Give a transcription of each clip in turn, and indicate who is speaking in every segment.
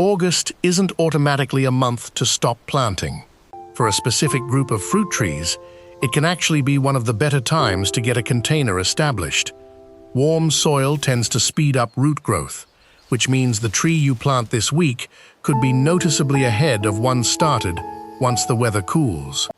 Speaker 1: August isn't automatically a month to stop planting. For a specific group of fruit trees, it can actually be one of the better times to get a container established. Warm soil tends to speed up root growth, which means the tree you plant this week could be noticeably ahead of one started once the weather cools.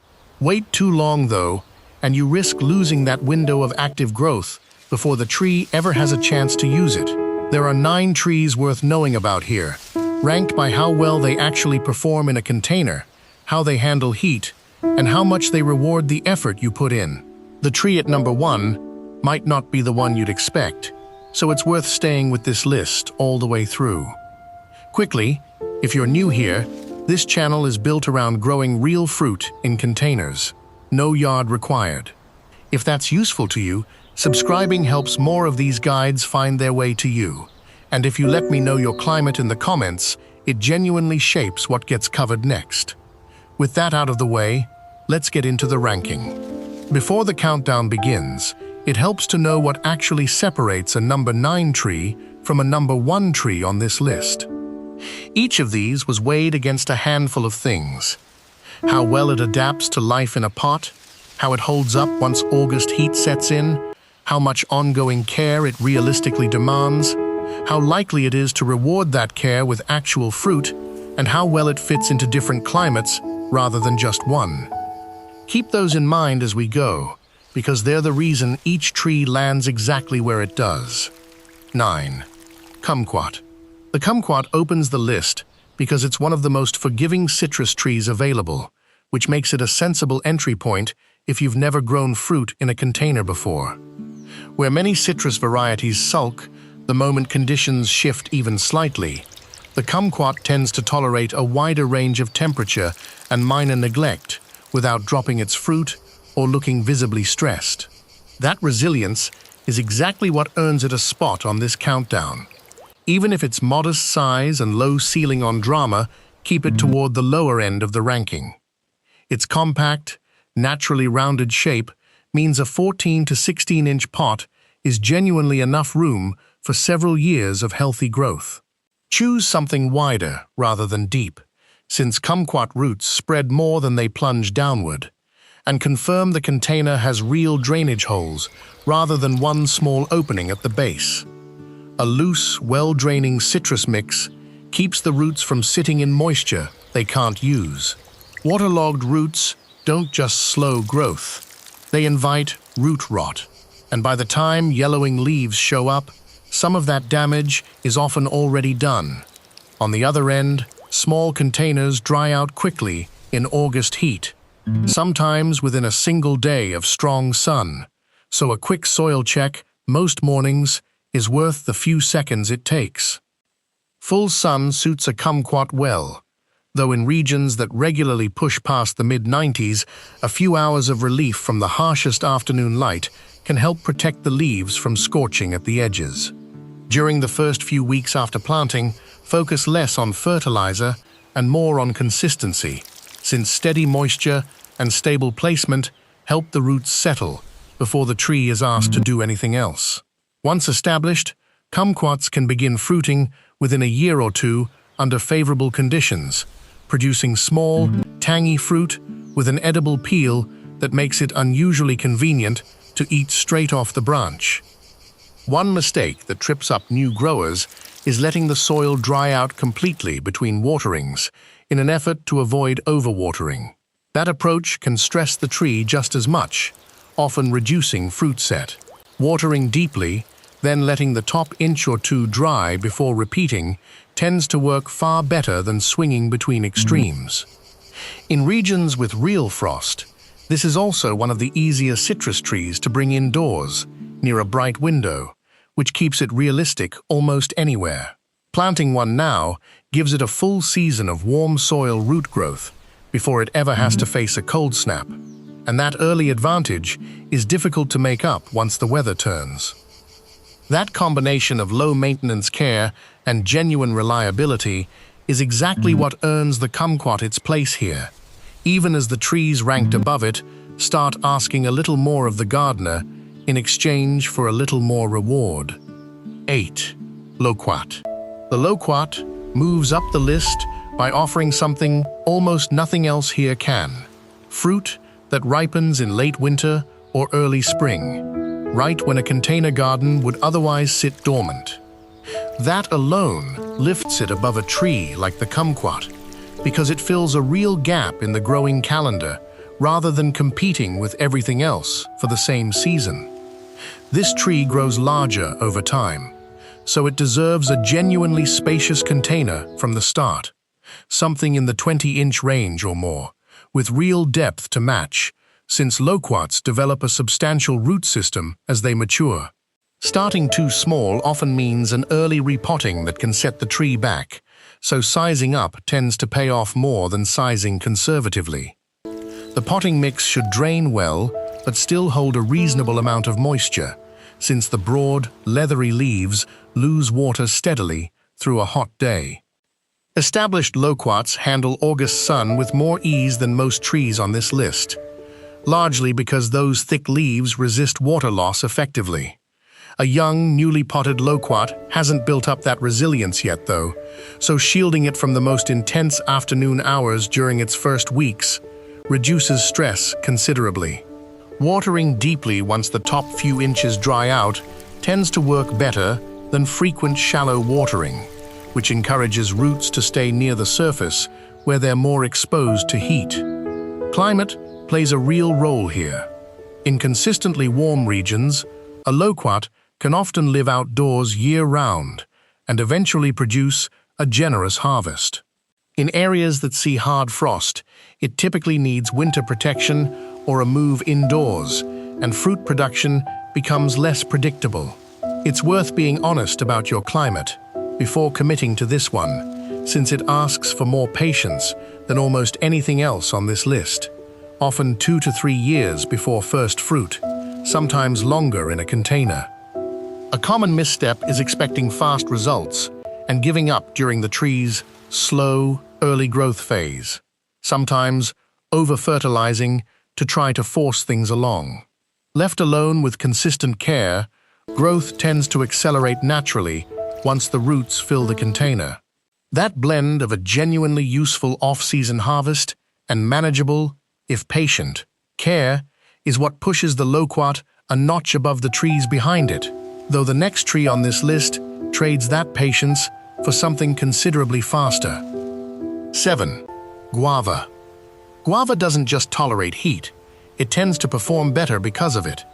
Speaker 1: Wait too long, though, and you risk losing that window of active growth before the tree ever has a chance to use it. There are 9 trees worth knowing about here, ranked by how well they actually perform in a container, how they handle heat, and how much they reward the effort you put in. The tree at number 1 might not be the one you'd expect, so it's worth staying with this list all the way through. Quickly, if you're new here, this channel is built around growing real fruit in containers. No yard required. If that's useful to you, subscribing helps more of these guides find their way to you. And if you let me know your climate in the comments, it genuinely shapes what gets covered next. With that out of the way, let's get into the ranking. Before the countdown begins, it helps to know what actually separates a number 9 tree from a number 1 tree on this list. Each of these was weighed against a handful of things: how well it adapts to life in a pot, how it holds up once August heat sets in, how much ongoing care it realistically demands, how likely it is to reward that care with actual fruit, and how well it fits into different climates rather than just one. Keep those in mind as we go, because they're the reason each tree lands exactly where it does. 9. Kumquat. The kumquat opens the list because it's one of the most forgiving citrus trees available, which makes it a sensible entry point if you've never grown fruit in a container before. Where many citrus varieties sulk the moment conditions shift even slightly, the kumquat tends to tolerate a wider range of temperature and minor neglect without dropping its fruit or looking visibly stressed. That resilience is exactly what earns it a spot on this countdown. Even if its modest size and low ceiling on drama keep it toward the lower end of the ranking. Its compact, naturally rounded shape means a 14 to 16-inch pot is genuinely enough room for several years of healthy growth. Choose something wider rather than deep, since kumquat roots spread more than they plunge downward, and confirm the container has real drainage holes rather than one small opening at the base. A loose, well-draining citrus mix keeps the roots from sitting in moisture they can't use. Waterlogged roots don't just slow growth, they invite root rot, and by the time yellowing leaves show up, some of that damage is often already done. On the other end, small containers dry out quickly in August heat, sometimes within a single day of strong sun, so a quick soil check most mornings is worth the few seconds it takes. Full sun suits a kumquat well, though in regions that regularly push past the mid-90s, a few hours of relief from the harshest afternoon light can help protect the leaves from scorching at the edges. During the first few weeks after planting, focus less on fertilizer and more on consistency, since steady moisture and stable placement help the roots settle before the tree is asked to do anything else. Once established, kumquats can begin fruiting within a year or two under favorable conditions, producing small, tangy fruit with an edible peel that makes it unusually convenient to eat straight off the branch. One mistake that trips up new growers is letting the soil dry out completely between waterings in an effort to avoid overwatering. That approach can stress the tree just as much, often reducing fruit set. Watering deeply, then letting the top inch or two dry before repeating, tends to work far better than swinging between extremes. In regions with real frost, this is also one of the easier citrus trees to bring indoors, near a bright window, which keeps it realistic almost anywhere. Planting one now gives it a full season of warm soil root growth before it ever has to face a cold snap, and that early advantage is difficult to make up once the weather turns. That combination of low-maintenance care and genuine reliability is exactly what earns the kumquat its place here, even as the trees ranked above it start asking a little more of the gardener in exchange for a little more reward. 8. Loquat. The loquat, moves up the list by offering something almost nothing else here can: fruit that ripens in late winter or early spring, right when a container garden would otherwise sit dormant. That alone lifts it above a tree like the kumquat, because it fills a real gap in the growing calendar rather than competing with everything else for the same season. This tree grows larger over time, so it deserves a genuinely spacious container from the start, something in the 20-inch range or more, with real depth to match, since loquats develop a substantial root system as they mature. Starting too small often means an early repotting that can set the tree back, so sizing up tends to pay off more than sizing conservatively. The potting mix should drain well, but still hold a reasonable amount of moisture, since the broad, leathery leaves lose water steadily through a hot day. Established loquats handle August sun with more ease than most trees on this list, largely because those thick leaves resist water loss effectively. A young, newly potted loquat hasn't built up that resilience yet, though, so shielding it from the most intense afternoon hours during its first weeks reduces stress considerably. Watering deeply once the top few inches dry out tends to work better than frequent shallow watering, which encourages roots to stay near the surface where they're more exposed to heat. Climate plays a real role here. In consistently warm regions, a loquat can often live outdoors year-round and eventually produce a generous harvest. In areas that see hard frost, it typically needs winter protection or a move indoors, and fruit production becomes less predictable. It's worth being honest about your climate before committing to this one, since it asks for more patience than almost anything else on this list, often 2 to 3 years before first fruit, sometimes longer in a container. A common misstep is expecting fast results and giving up during the tree's slow, early growth phase, sometimes over-fertilizing to try to force things along. Left alone with consistent care, growth tends to accelerate naturally once the roots fill the container. That blend of a genuinely useful off-season harvest and manageable, if patient, care is what pushes the loquat a notch above the trees behind it, though the next tree on this list trades that patience for something considerably faster. 7. Guava. Guava doesn't just tolerate heat, it tends to perform better because of it,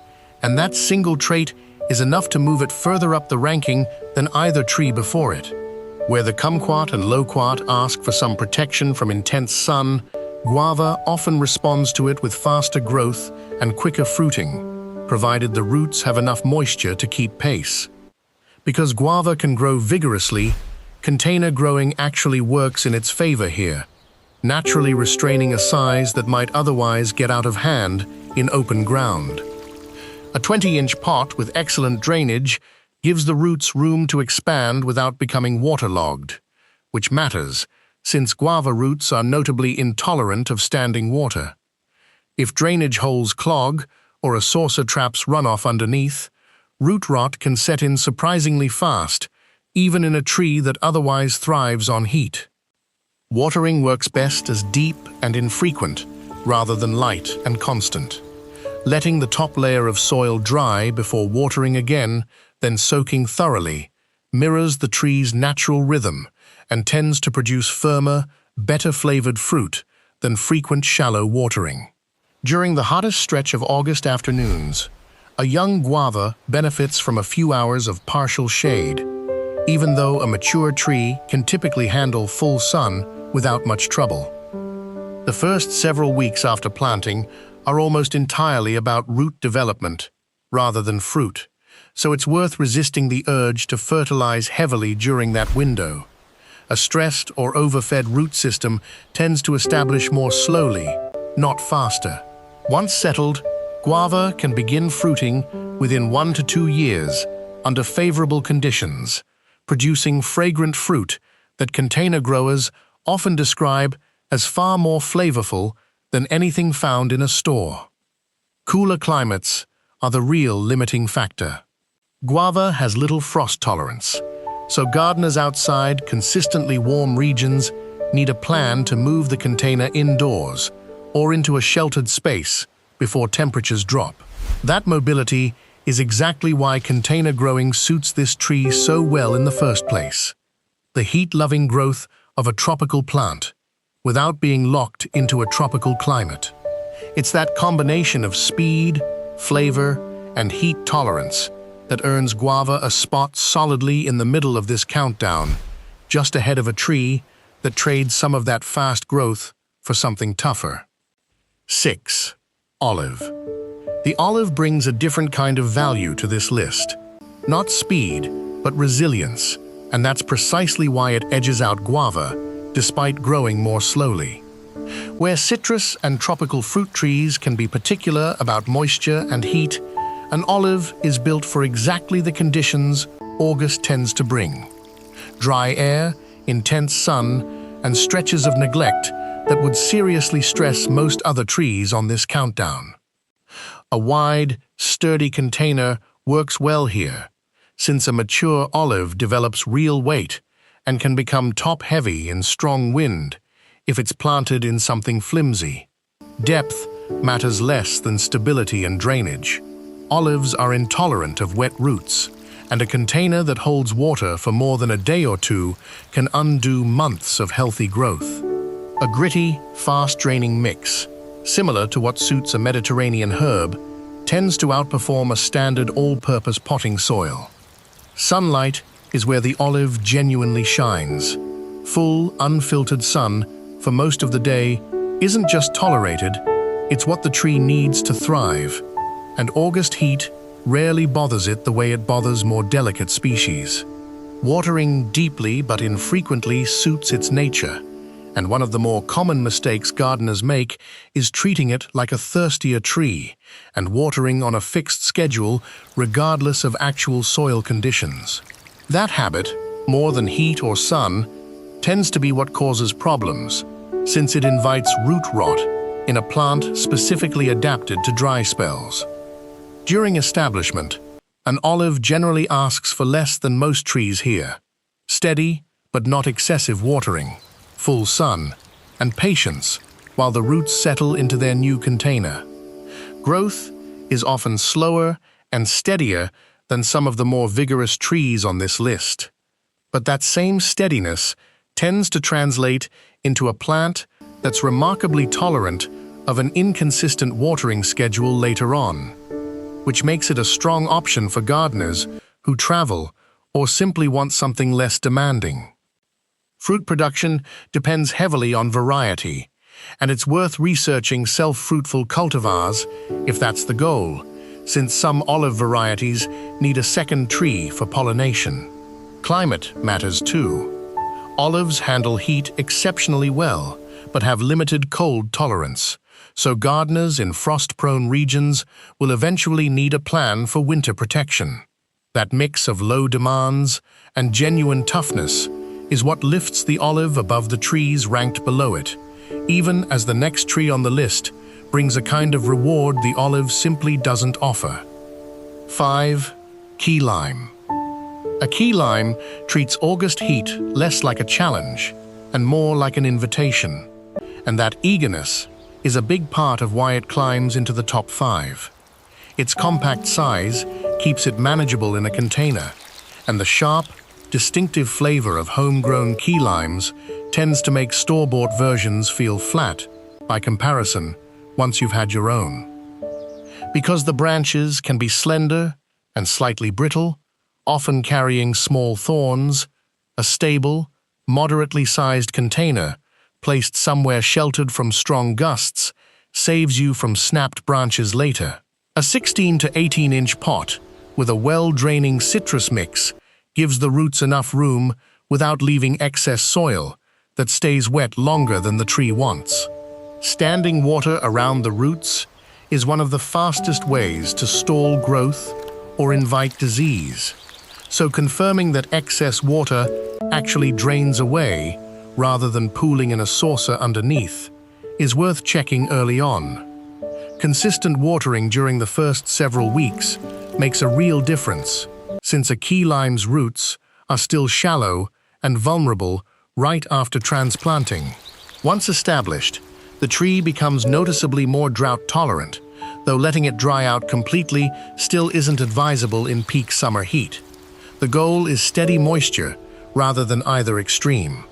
Speaker 1: and that single trait is enough to move it further up the ranking than either tree before it. Where the kumquat and loquat ask for some protection from intense sun, guava often responds to it with faster growth and quicker fruiting, provided the roots have enough moisture to keep pace. Because guava can grow vigorously, container growing actually works in its favor here, naturally restraining a size that might otherwise get out of hand in open ground. A 20-inch pot with excellent drainage gives the roots room to expand without becoming waterlogged, which matters, since guava roots are notably intolerant of standing water. If drainage holes clog or a saucer traps runoff underneath, root rot can set in surprisingly fast, even in a tree that otherwise thrives on heat. Watering works best as deep and infrequent, rather than light and constant. Letting the top layer of soil dry before watering again, then soaking thoroughly, mirrors the tree's natural rhythm and tends to produce firmer, better-flavored fruit than frequent shallow watering. During the hottest stretch of August afternoons, a young guava benefits from a few hours of partial shade, even though a mature tree can typically handle full sun without much trouble. The first several weeks after planting are almost entirely about root development rather than fruit, so it's worth resisting the urge to fertilize heavily during that window. A stressed or overfed root system tends to establish more slowly, not faster. Once settled, guava can begin fruiting within 1 to 2 years under favorable conditions, producing fragrant fruit that container growers often describe as far more flavorful than anything found in a store. Cooler climates are the real limiting factor. Guava has little frost tolerance, So gardeners outside consistently warm regions need a plan to move the container indoors or into a sheltered space before temperatures drop. That mobility is exactly why container growing suits this tree so well in the first place. The heat-loving growth of a tropical plant without being locked into a tropical climate. It's that combination of speed, flavor, and heat tolerance that earns Guava a spot solidly in the middle of this countdown, just ahead of a tree that trades some of that fast growth for something tougher. 6. Olive. The olive brings a different kind of value to this list. Not speed, but resilience, and that's precisely why it edges out Guava, despite growing more slowly. Where citrus and tropical fruit trees can be particular about moisture and heat, an olive is built for exactly the conditions August tends to bring. Dry air, intense sun, and stretches of neglect that would seriously stress most other trees on this countdown. A wide, sturdy container works well here, since a mature olive develops real weight and can become top-heavy in strong wind if it's planted in something flimsy. Depth matters less than stability and drainage. Olives are intolerant of wet roots, and a container that holds water for more than a day or two can undo months of healthy growth. A gritty, fast-draining mix, similar to what suits a Mediterranean herb, tends to outperform a standard all-purpose potting soil. Sunlight is where the olive genuinely shines. Full, unfiltered sun for most of the day isn't just tolerated, it's what the tree needs to thrive, and August heat rarely bothers it the way it bothers more delicate species. Watering deeply but infrequently suits its nature, and one of the more common mistakes gardeners make is treating it like a thirstier tree and watering on a fixed schedule regardless of actual soil conditions. That habit, more than heat or sun, tends to be what causes problems, since it invites root rot in a plant specifically adapted to dry spells. During establishment, an olive generally asks for less than most trees here: steady but not excessive watering, full sun, and patience while the roots settle into their new container. Growth is often slower and steadier than some of the more vigorous trees on this list. But that same steadiness tends to translate into a plant that's remarkably tolerant of an inconsistent watering schedule later on, which makes it a strong option for gardeners who travel or simply want something less demanding. Fruit production depends heavily on variety, and it's worth researching self-fruitful cultivars if that's the goal, since some olive varieties need a second tree for pollination. Climate matters too. Olives handle heat exceptionally well, but have limited cold tolerance, so gardeners in frost-prone regions will eventually need a plan for winter protection. That mix of low demands and genuine toughness is what lifts the olive above the trees ranked below it, even as the next tree on the list brings a kind of reward the olive simply doesn't offer. 5. Key lime. A key lime treats August heat less like a challenge and more like an invitation, and that eagerness is a big part of why it climbs into the top 5. Its compact size keeps it manageable in a container, and the sharp, distinctive flavor of homegrown key limes tends to make store-bought versions feel flat by comparison once you've had your own. Because the branches can be slender and slightly brittle, often carrying small thorns, a stable, moderately sized container placed somewhere sheltered from strong gusts saves you from snapped branches later. A 16 to 18-inch pot with a well-draining citrus mix gives the roots enough room without leaving excess soil that stays wet longer than the tree wants. Standing water around the roots is one of the fastest ways to stall growth or invite disease, so confirming that excess water actually drains away rather than pooling in a saucer underneath is worth checking early on. Consistent watering during the first several weeks makes a real difference, since a key lime's roots are still shallow and vulnerable right after transplanting. Once established, the tree becomes noticeably more drought-tolerant, though letting it dry out completely still isn't advisable in peak summer heat. The goal is steady moisture rather than either extreme.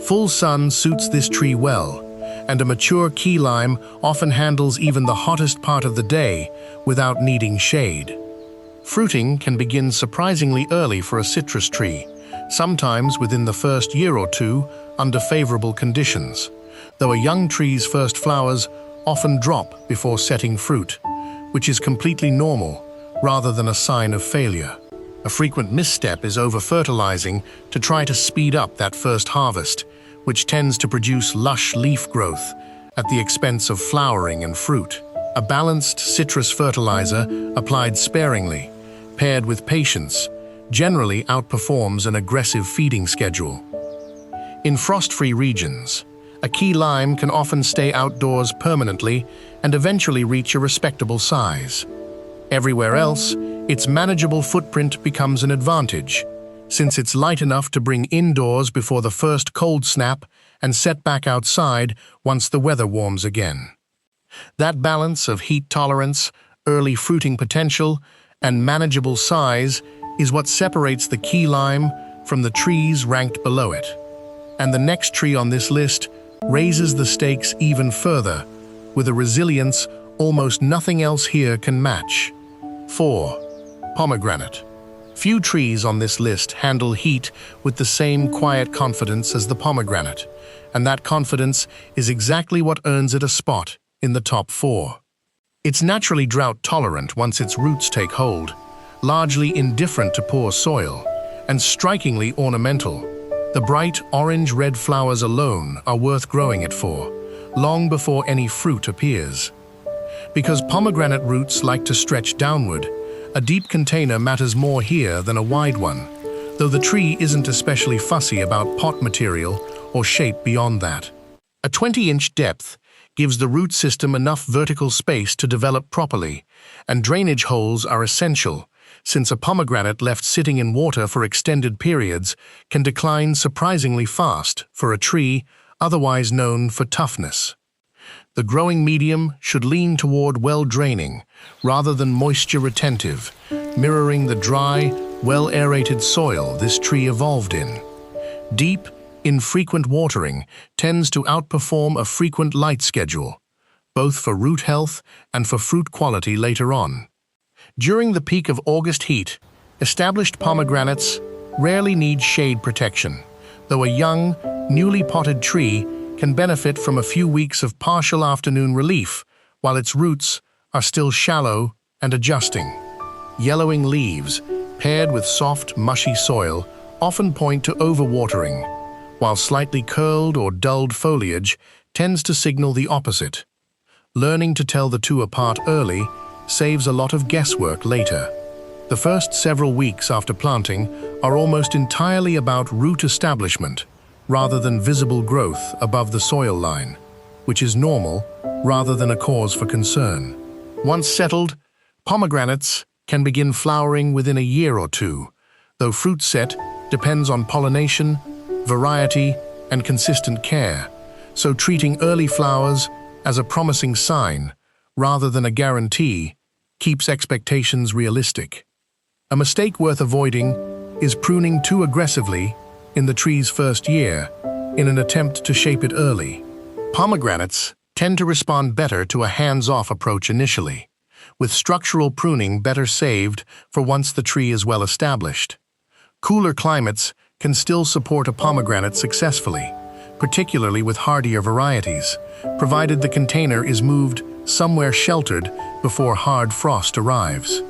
Speaker 1: Full sun suits this tree well, and a mature key lime often handles even the hottest part of the day without needing shade. Fruiting can begin surprisingly early for a citrus tree, sometimes within the first year or two under favorable conditions, though a young tree's first flowers often drop before setting fruit, which is completely normal rather than a sign of failure. A frequent misstep is over-fertilizing to try to speed up that first harvest, which tends to produce lush leaf growth at the expense of flowering and fruit. A balanced citrus fertilizer applied sparingly, paired with patience, generally outperforms an aggressive feeding schedule. In frost-free regions, a key lime can often stay outdoors permanently and eventually reach a respectable size. Everywhere else, its manageable footprint becomes an advantage, since it's light enough to bring indoors before the first cold snap and set back outside once the weather warms again. That balance of heat tolerance, early fruiting potential, and manageable size is what separates the key lime from the trees ranked below it. And the next tree on this list raises the stakes even further, with a resilience almost nothing else here can match. 4. Pomegranate. Few trees on this list handle heat with the same quiet confidence as the pomegranate, and that confidence is exactly what earns it a spot in the top 4. It's naturally drought-tolerant once its roots take hold, largely indifferent to poor soil, and strikingly ornamental. The bright orange-red flowers alone are worth growing it for, long before any fruit appears. Because pomegranate roots like to stretch downward, a deep container matters more here than a wide one, though the tree isn't especially fussy about pot material or shape beyond that. A 20-inch depth gives the root system enough vertical space to develop properly, and drainage holes are essential, since a pomegranate left sitting in water for extended periods can decline surprisingly fast for a tree otherwise known for toughness. The growing medium should lean toward well-draining rather than moisture-retentive, mirroring the dry, well-aerated soil this tree evolved in. Deep, infrequent watering tends to outperform a frequent light schedule, both for root health and for fruit quality later on. During the peak of August heat, established pomegranates rarely need shade protection, though a young, newly potted tree can benefit from a few weeks of partial afternoon relief while its roots are still shallow and adjusting. Yellowing leaves, paired with soft, mushy soil, often point to overwatering, while slightly curled or dulled foliage tends to signal the opposite. Learning to tell the two apart early saves a lot of guesswork later. The first several weeks after planting are almost entirely about root establishment, rather than visible growth above the soil line, which is normal rather than a cause for concern. Once settled, pomegranates can begin flowering within a year or two, though fruit set depends on pollination, variety, and consistent care, so treating early flowers as a promising sign rather than a guarantee keeps expectations realistic. A mistake worth avoiding is pruning too aggressively in the tree's first year in an attempt to shape it early. Pomegranates tend to respond better to a hands-off approach initially, with structural pruning better saved for once the tree is well established. Cooler climates can still support a pomegranate successfully, particularly with hardier varieties, provided the container is moved somewhere sheltered before hard frost arrives.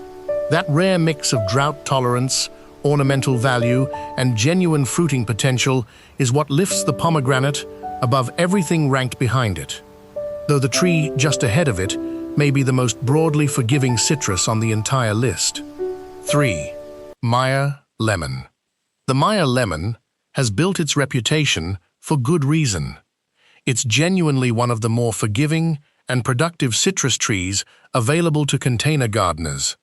Speaker 1: That rare mix of drought tolerance, ornamental value, and genuine fruiting potential is what lifts the pomegranate above everything ranked behind it, though the tree just ahead of it may be the most broadly forgiving citrus on the entire list. 3. Meyer lemon. The Meyer lemon has built its reputation for good reason. It's genuinely one of the more forgiving and productive citrus trees available to container gardeners,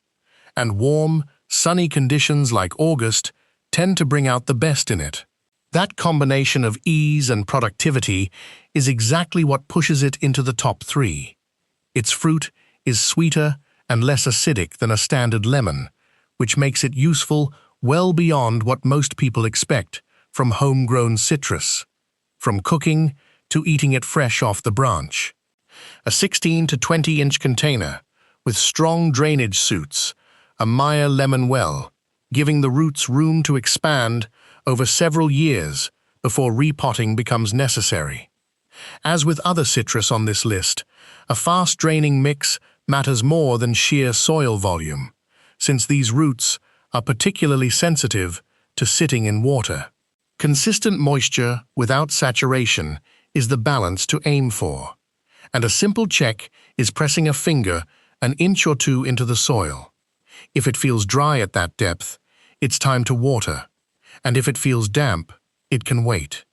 Speaker 1: and warm, sunny conditions like August tend to bring out the best in it. That combination of ease and productivity is exactly what pushes it into the top 3. Its fruit is sweeter and less acidic than a standard lemon, which makes it useful well beyond what most people expect from homegrown citrus, from cooking to eating it fresh off the branch. A 16 to 20-inch container with strong drainage suits, a Meyer lemon well, giving the roots room to expand over several years before repotting becomes necessary. As with other citrus on this list, a fast-draining mix matters more than sheer soil volume, since these roots are particularly sensitive to sitting in water. Consistent moisture without saturation is the balance to aim for, and a simple check is pressing a finger an inch or two into the soil. If it feels dry at that depth, it's time to water, and if it feels damp, it can wait.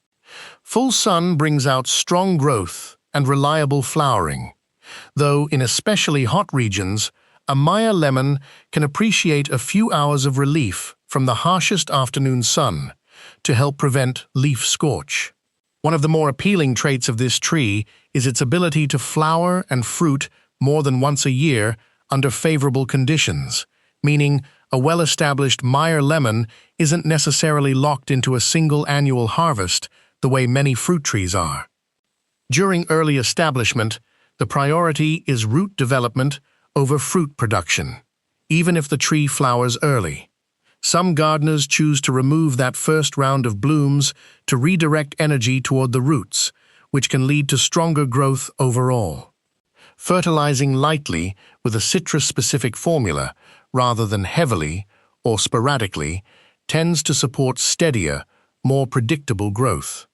Speaker 1: Full sun brings out strong growth and reliable flowering, though in especially hot regions, a Meyer lemon can appreciate a few hours of relief from the harshest afternoon sun to help prevent leaf scorch. One of the more appealing traits of this tree is its ability to flower and fruit more than once a year under favorable conditions, meaning a well-established Meyer lemon isn't necessarily locked into a single annual harvest the way many fruit trees are. During early establishment, the priority is root development over fruit production, even if the tree flowers early. Some gardeners choose to remove that first round of blooms to redirect energy toward the roots, which can lead to stronger growth overall. Fertilizing lightly with a citrus-specific formula rather than heavily or sporadically tends to support steadier, more predictable growth.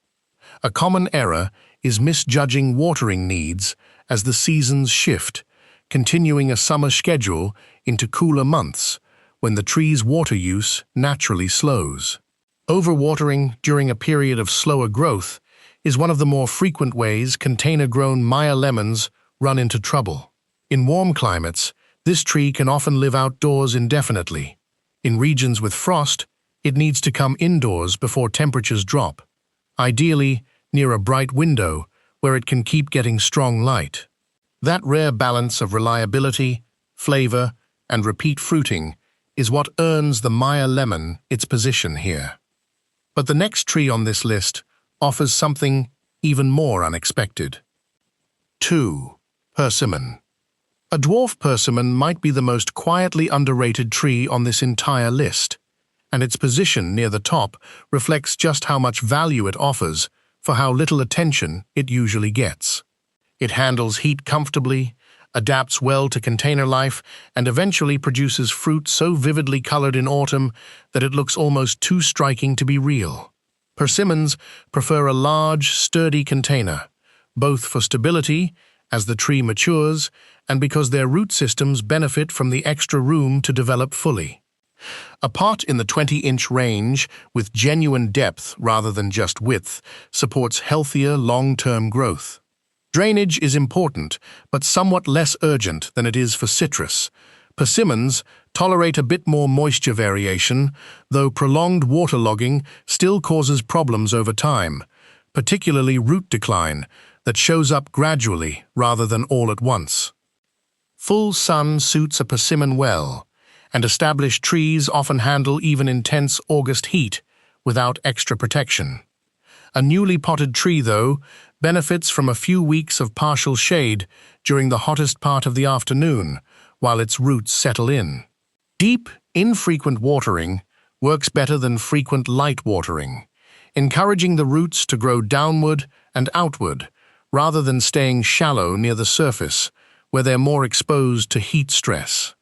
Speaker 1: A common error is misjudging watering needs as the seasons shift, continuing a summer schedule into cooler months when the tree's water use naturally slows. Overwatering during a period of slower growth is one of the more frequent ways container-grown Meyer lemons run into trouble. In warm climates, this tree can often live outdoors indefinitely. In regions with frost, it needs to come indoors before temperatures drop, ideally near a bright window where it can keep getting strong light. That rare balance of reliability, flavor, and repeat fruiting is what earns the Meyer lemon its position here. But the next tree on this list offers something even more unexpected. 2. Persimmon. A dwarf persimmon might be the most quietly underrated tree on this entire list, and its position near the top reflects just how much value it offers for how little attention it usually gets. It handles heat comfortably, adapts well to container life, and eventually produces fruit so vividly colored in autumn that it looks almost too striking to be real. Persimmons prefer a large, sturdy container, both for stability as the tree matures and because their root systems benefit from the extra room to develop fully. A pot in the 20-inch range with genuine depth rather than just width supports healthier long-term growth. Drainage is important, but somewhat less urgent than it is for citrus. Persimmons tolerate a bit more moisture variation, though prolonged waterlogging still causes problems over time, particularly root decline that shows up gradually rather than all at once. Full sun suits a persimmon well, and established trees often handle even intense August heat without extra protection. A newly potted tree, though, benefits from a few weeks of partial shade during the hottest part of the afternoon while its roots settle in. Deep, infrequent watering works better than frequent light watering, encouraging the roots to grow downward and outward rather than staying shallow near the surface where they're more exposed to heat stress.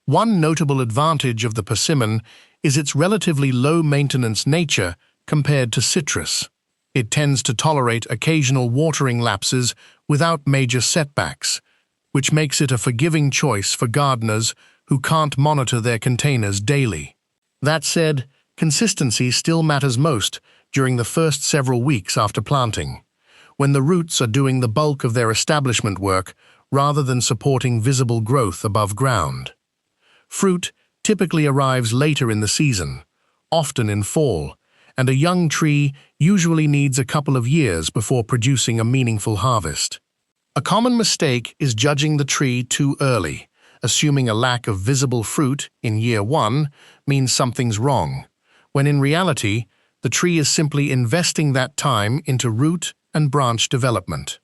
Speaker 1: One notable advantage of the persimmon is its relatively low-maintenance nature compared to citrus. It tends to tolerate occasional watering lapses without major setbacks, which makes it a forgiving choice for gardeners who can't monitor their containers daily. That said, consistency still matters most during the first several weeks after planting, when the roots are doing the bulk of their establishment work rather than supporting visible growth above ground. Fruit typically arrives later in the season, often in fall, and a young tree usually needs a couple of years before producing a meaningful harvest. A common mistake is judging the tree too early, assuming a lack of visible fruit in year 1 means something's wrong, when in reality, the tree is simply investing that time into root and branch development.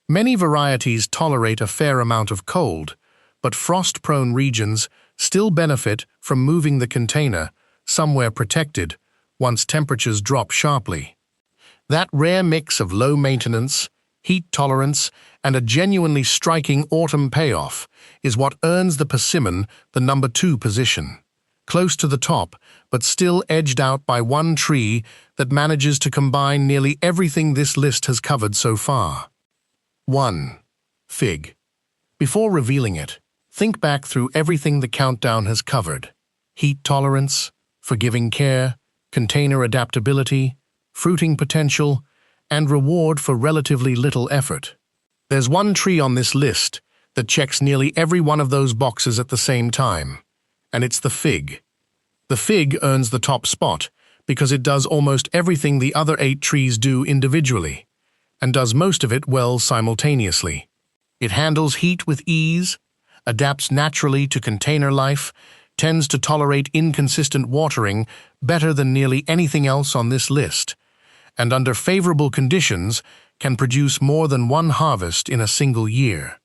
Speaker 1: Many varieties tolerate a fair amount of cold, but frost-prone regions still benefit from moving the container somewhere protected once temperatures drop sharply. That rare mix of low maintenance, heat tolerance, and a genuinely striking autumn payoff is what earns the persimmon the number 2 position, close to the top, but still edged out by one tree that manages to combine nearly everything this list has covered so far. 1. Fig. Before revealing it, think back through everything the countdown has covered: heat tolerance, forgiving care, container adaptability, fruiting potential, and reward for relatively little effort. There's one tree on this list that checks nearly every one of those boxes at the same time, and it's the fig. The fig earns the top spot because it does almost everything the other 8 trees do individually, and does most of it well simultaneously. It handles heat with ease, adapts naturally to container life, tends to tolerate inconsistent watering better than nearly anything else on this list, and under favorable conditions can produce more than one harvest in a single year.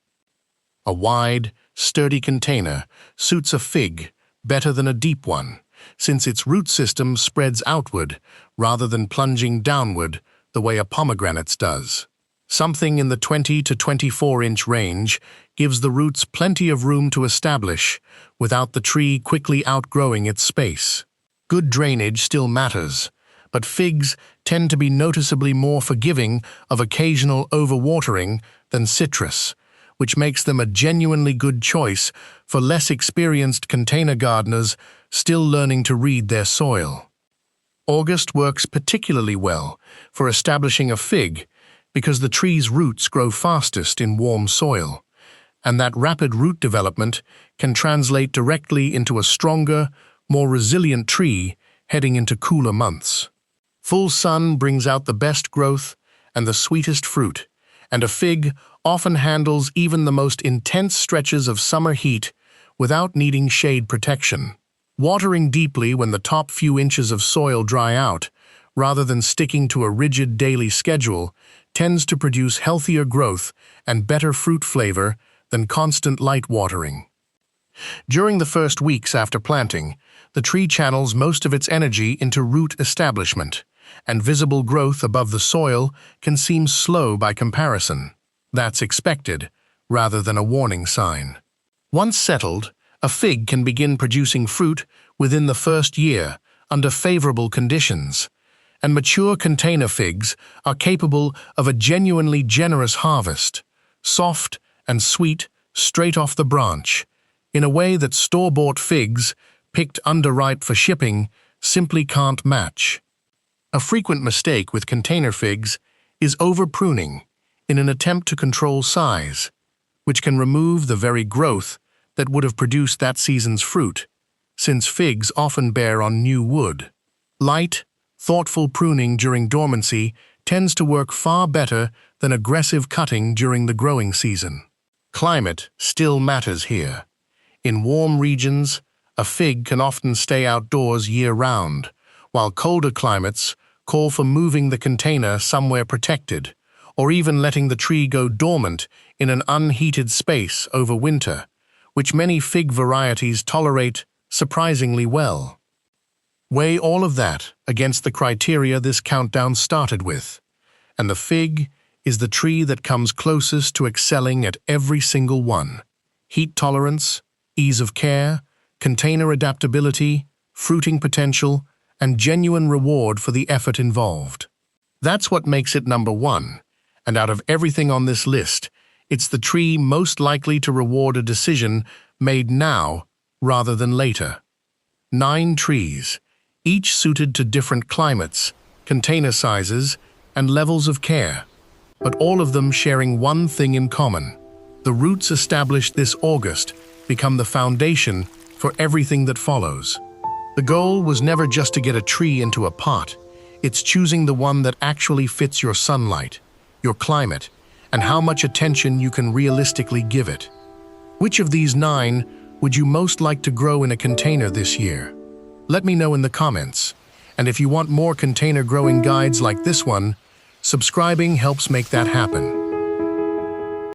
Speaker 1: A wide, sturdy container suits a fig better than a deep one, since its root system spreads outward rather than plunging downward the way a pomegranate's does. Something in the 20 to 24-inch range gives the roots plenty of room to establish without the tree quickly outgrowing its space. Good drainage still matters, but figs tend to be noticeably more forgiving of occasional overwatering than citrus, which makes them a genuinely good choice for less experienced container gardeners still learning to read their soil. August works particularly well for establishing a fig because the tree's roots grow fastest in warm soil, and that rapid root development can translate directly into a stronger, more resilient tree heading into cooler months. Full sun brings out the best growth and the sweetest fruit, and a fig often handles even the most intense stretches of summer heat without needing shade protection. Watering deeply when the top few inches of soil dry out, rather than sticking to a rigid daily schedule, tends to produce healthier growth and better fruit flavor than constant light watering. During the first weeks after planting, the tree channels most of its energy into root establishment, and visible growth above the soil can seem slow by comparison. That's expected, rather than a warning sign. Once settled, a fig can begin producing fruit within the first year under favorable conditions, and mature container figs are capable of a genuinely generous harvest, soft and sweet straight off the branch, in a way that store-bought figs, picked underripe for shipping, simply can't match. A frequent mistake with container figs is over-pruning in an attempt to control size, which can remove the very growth that would have produced that season's fruit, since figs often bear on new wood. Light, thoughtful pruning during dormancy tends to work far better than aggressive cutting during the growing season. Climate still matters here. In warm regions, a fig can often stay outdoors year-round, while colder climates call for moving the container somewhere protected, or even letting the tree go dormant in an unheated space over winter, which many fig varieties tolerate surprisingly well. Weigh all of that against the criteria this countdown started with, and the fig is the tree that comes closest to excelling at every single one: heat tolerance, ease of care, container adaptability, fruiting potential, and genuine reward for the effort involved. That's what makes it number 1, and out of everything on this list, it's the tree most likely to reward a decision made now rather than later. 9 trees, each suited to different climates, container sizes, and levels of care, but all of them sharing one thing in common: the roots established this August become the foundation for everything that follows. The goal was never just to get a tree into a pot. It's choosing the one that actually fits your sunlight, your climate, and how much attention you can realistically give it. Which of these 9 would you most like to grow in a container this year? Let me know in the comments. And if you want more container growing guides like this one, subscribing helps make that happen.